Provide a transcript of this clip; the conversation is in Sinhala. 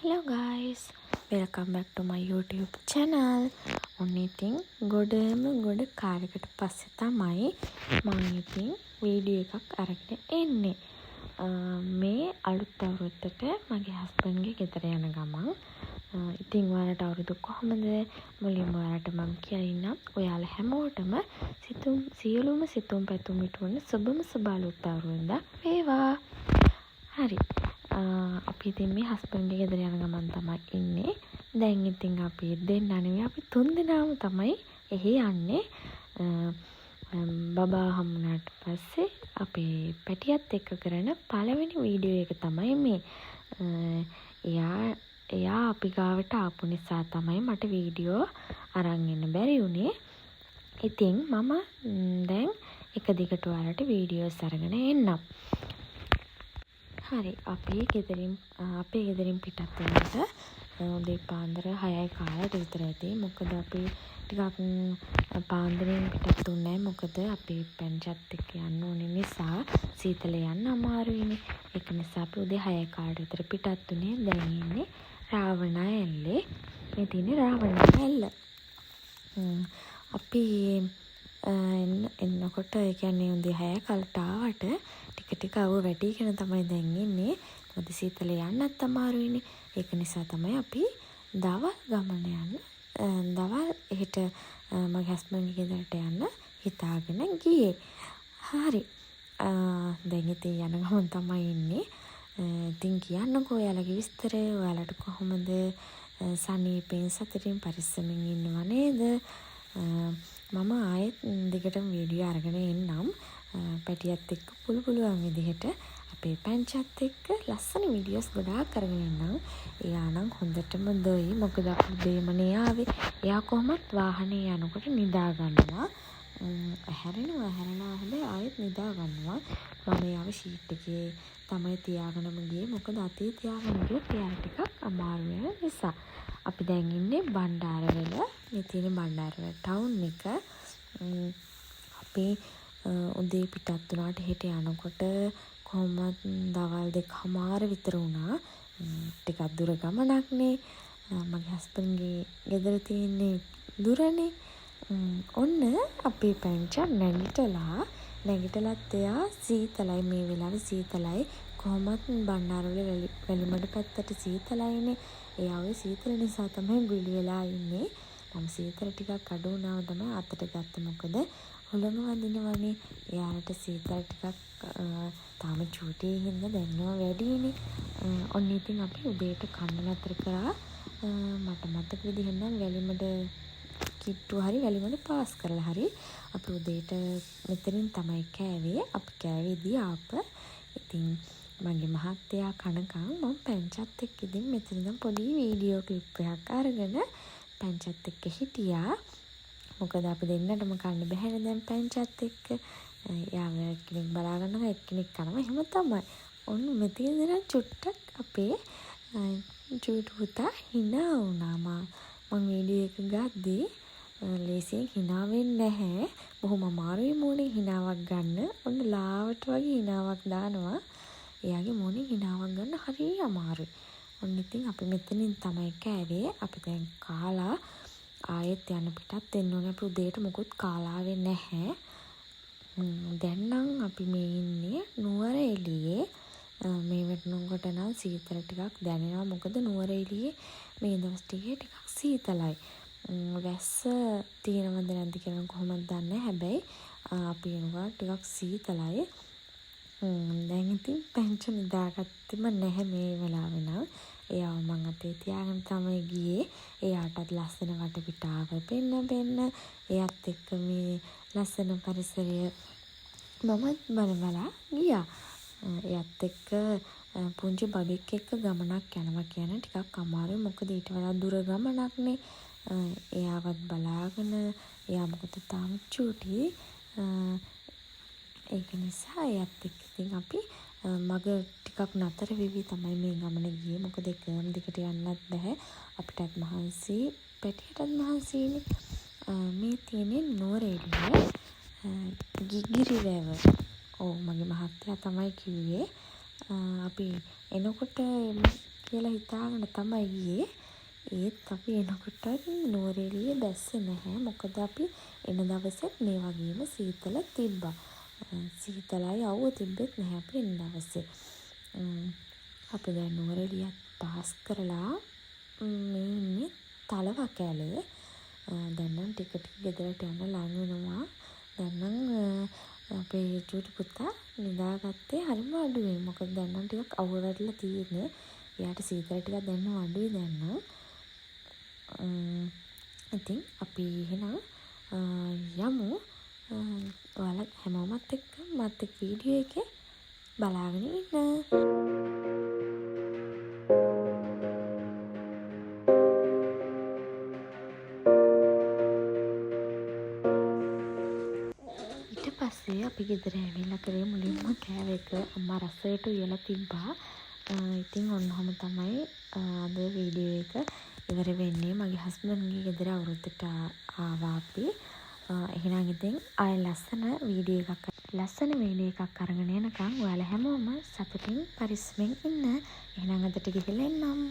Hello guys, welcome back to my YouTube channel. ඔන්න ඉතින් ගොඩ කාලයකට පස්සේ තමයි මම ඉතින් වීඩියෝ එකක් අරගෙන එන්නේ. මේ අලුත් අවුරුද්දට මගේ හස්බන්ඩ්ගේ ගෙදර යන ගමන්. ඉතින් ඔයාලට අවුරුදු කොහමද? මුලින්ම ඔයාලට මම කියන්නම්. ඔයාලා හැමෝටම සියලුම සිතුම් පැතුම් ඉටුවන සුබ අලුත් අවුරුද්දක් වේවා. හරි. අපි ඉතින් මේ හස්බන්ඩ්ගේ ගෙදර යන ගමන් තමයි ඉන්නේ. දැන් ඉතින් අපි දෙන්න නෙවෙයි අපි තුන් දෙනාම තමයි එහි යන්නේ. බබා හම්බුනාට පස්සේ අපේ පැටියත් එක්ක කරන පළවෙනි වීඩියෝ එක තමයි මේ. එයා අපි ගාවට ආපු නිසා තමයි මට වීඩියෝ අරන් එන්න බැරි වුණේ. ඉතින් මම දැන් එක දිගට ඔයාලට වීඩියෝස් අරගෙන එන්නම්. හරි, අපේ ගෙදරින් පිටත් වෙනකොට උදේ පාන්දර 6යි කාලට විතර ඇති. මොකද අපි ටිකක් පාන්දරෙන් පිටත් වුණේ නැහැ. මොකද අපි පැංචත් එක්ක යන්න ඕනේ නිසා සීතල යන්න අමාරුයිනේ. ඒක නිසා අපි උදේ 6යි කාලට විතර පිටත් වුණේ. දැන් ඉන්නේ රාවණා ඇල්ලේ. මේ තියෙන්නේ රාවණා ඇල්ල. අපි එන්නකොට ඒ කියන්නේ උදේ 6 කාලට ආවට ටික අවුව වැඩිගෙන තමයි දැන් ඉන්නේ. මොකද සීතල යන්නත් අමාරුයිනේ. ඒක නිසා තමයි අපි දවල් ගමන දවල් එහෙට මගේ හස්බන්ඩ්ගේ ගෙදරට යන්න හිතාගෙන ගියේ. හරි. දැන් ඉතින් යන ගමන් තමයි ඉන්නේ. ඉතින් කියන්නකෝ ඔයාලගේ විස්තරය. ඔයාලට කොහොමද සනීපෙන් සතුටින් පරිස්සමින් ඉන්නව නේද? මම ආයෙත් දිගටම වීඩියෝ අරගෙන එන්නම්. පැටියත් එක්ක පුළුවන් විදිහට අපේ පැංචත් එක්ක ලස්සන වීඩියෝස් ගොඩාක් අරගෙන එන්නම්. එයා නම් හොඳටම දොයි. මොකද අපි දෙමනේ ආවේ. එයා කොහොමත් වාහනේ යනකොට නිදා ගන්නවා. හැරෙනවා හැබැයි ආයෙත් නිදා ගන්නවා. මම එයාව ෂීට් එකේ තමයි තියාගෙනම ගියේ. මොකද අතේ තියාගෙන ගියොත් එයාට ටිකක් අමාරු වෙන නිසා. අපි දැන් ඉන්නේ බණ්ඩාරවල. මේ තියෙන බණ්ඩාරවල ටවුන් එක. අපේ උදේ පිටත් වුණාට හෙට යනකොට කොහොමත් දවල් 2:00 විතර වුණා. ටිකක් දුර ගමනක්නේ. මගේ හස්බන්ඩ්ගේ ගෙදර තියෙන්නේ දුරනේ. ඔන්න අපේ පැංචා නැගිටලත් එයා සීතලයි මේ වෙලාවේ සීතලයි. කොහොමත් බණ්ඩාරවල වැලිමඩ පැත්තට සීතලයිනේ. එයා ওই සීතල නිසා තමයි ගුලි වෙලා ඉන්නේ. මම සීතල ටිකක් අඩු වුණාම තමයි අතට ගත්තේ. මොකද හුළඟ වදිනවනේ. එයාට සීතල ටිකක් තාම චූටි හින්දා දැනෙනවා වැඩිනේ. ඔන්න ඉතින් අපි උදේට කන්න නතර කරා. මට මතක විදිහෙන් නම් වැලිමඩ කිට්ටු හරි වැලිමඩ පාස් කරලා හරි අපි උදේට මෙතනින් තමයි කෑවේ. අපි කෑවේදී ආප. ඉතින් මගේ මහත්තයා කනකම් මම පැංචත් එක්ක ඉතින් මෙතනින් පොඩි වීඩියෝ ක්ලිප් එකක් අරගෙන පැංචත් එක්ක හිටියා. මොකද අපි දෙන්නටම කන්න බැහැනේ දැන් පැංචත් එක්ක. යාව එක්කෙනෙක් බලා ගන්නවා එක්කෙනෙක් කනවා. එහෙම තමයි. ඔන්න මෙතන ඉඳන් චුට්ටක් අපේ චූටි පුතා hina වුණා. මම වීඩියෝ එක ගද්දී ලේසියෙන් hina වෙන්නේ නැහැ. බොහොම අමාරුයි මොනේ hinaවක් ගන්න. ඔන්න ලාවට වගේ hinaවක් දානවා. එයාගේ මොනේ hinaවක් ගන්න හරිය අමාරුයි. ඔන්න ඉතින් අපි මෙතනින් තමයි කෑවේ. අපි දැන් කාලා ආයෙත් යන පිටත් එන්න ඕනේ. අපි උදේට මොකුත් කාලාවේ නැහැ. දැන් නම් අපි මේ ඉන්නේ නුවර එළියේ. මේ වෙනකොට නම් සීතල ටිකක් දැනෙනවා. මොකද නුවර එළියේ මේ දවස් ටිකේ ටිකක් සීතලයි. වැස්ස තියෙනවද නැද්ද කියලා කොහොමද දන්නේ. හැබැයි අපි එනවා ටිකක් සීතලයි. දැන් ඉතින් පැංච නිදාගත්තෙම නැහැ මේ වෙලාවේ නම්. එයාව මං අතේ තියාගෙන තමයි ගියේ. එයාටත් ලස්සන වටපිටාව පෙන්න එයාත් එක්ක මේ ලස්සන පරිසරය මමත් බලබලා ගියා. එයාත් එක්ක පුංචි බබෙක් එක්ක ගමනක් යනවා කියන ටිකක් අමාරුයි. මොකද ඊට වඩා දුර ගමනක්නේ. එයාවත් බලාගෙන එයා මොකද තාම චූටි. ඒක නිසා එයාත් එක්ක ඉතින් අපි මග ටිකක් නතර වෙවි තමයි මේ ගමන ගියේ. මොකද එකම දිගට යන්නත් බෑ. අපිටත් මහන්සි, පැටියටත් මහන්සිනේ. මේ තියෙන්නේ නුවර එළියේ ගිගිරි වැව. මගේ මහත්තයා තමයි කිව්වේ. අපි එනකොට කියලා හිතාගෙන තමයි ගියේ. ඒත් අපි එනකොට නුවරඑළිය බැස්සේ නැහැ. මොකද අපි එන දවසෙත් මේ වගේම සීතල තිබ්බා. සීතලයි අවුව තිබ්බෙත් නැහැ අපි එන දවසේ. අපි දැන් නුවරඑළියත් පාස් කරලා මේ ඉන්නේ තලවක ඇලේ. දැන් නම් ටික ටික ගෙදරට යන්න ලං වෙනවා. දැන් නම් අපේ චූටි පුතා නිදාගත්තේ හරිම අඩුවෙන්. මොකද දැන් නම් ටිකක් අවුව වැඩිලා තියෙන්නේ. එයාට සීතල ටිකක් දැනෙනව අඩුයි දැන් නම්. ඉතින් අපි එහෙනම් යමු. ඔයාලා හැමෝමත් එක්ක මත් එක්ක වීඩියෝ එකේ බලාගෙන ඉන්න. ඊට පස්සේ අපි ගෙදර ඇවිල්ලා කරේ මුලින්ම කෑව එක අම්මා රසයට උයලා තිබ්බා. ඉතින් ඔන්නෝම තමයි අද වීඩියෝ එක ඉවර වෙන්නේ. මගේ හස්බන්ඩ්ගේ ගෙදර අවුරුද්දට ආවා අපි. එහෙනම් ඉතින් ආයෙ ලස්සන වීඩියෝ එකක් අරගෙන එනකම් ඔයාලා හැමෝම සතුටින් පරිස්සමෙන් ඉන්න. එහෙනම් අදට ගිහලා එන්නම්.